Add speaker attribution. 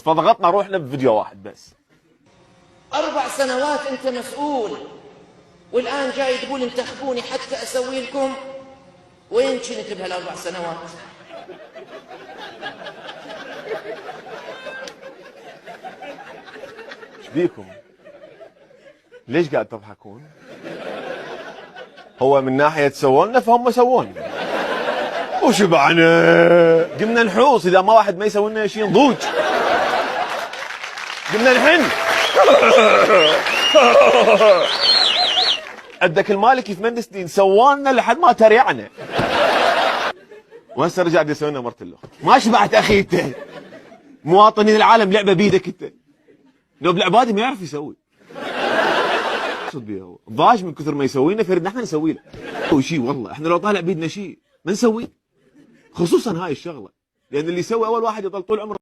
Speaker 1: فضغطنا روحنا بفيديو واحد بس.
Speaker 2: 4 سنوات انت مسؤول، والان جاي تقول انتخبوني حتى اسوي لكم. وين كنت بهال4 سنوات؟
Speaker 1: ايش بيكم؟ ليش قاعد تضحكون؟ هو من ناحية سوونا فهم سوونا وشبعنا. قمنا نحوص اذا ما واحد ما يسوي لنا شيء نضوج. قمنا نحن. عندك المالكي 8 سنين سوانا لحد ما تريعنا، وهسه رجع يسوي لنا مرت الاخت. ما شبعت اخي انت. مواطنين العالم لعبه بيدك انت. نوب العبادي ما يعرف يسوي. اقصد بيها هو ضاج من كثر ما يسوي لنا، فردنا احنا نسوي له. هو شيء والله احنا لو طالع بيدنا شيء ما نسويه، خصوصا هاي الشغله، لان اللي يسوي اول واحد يضل طول عمره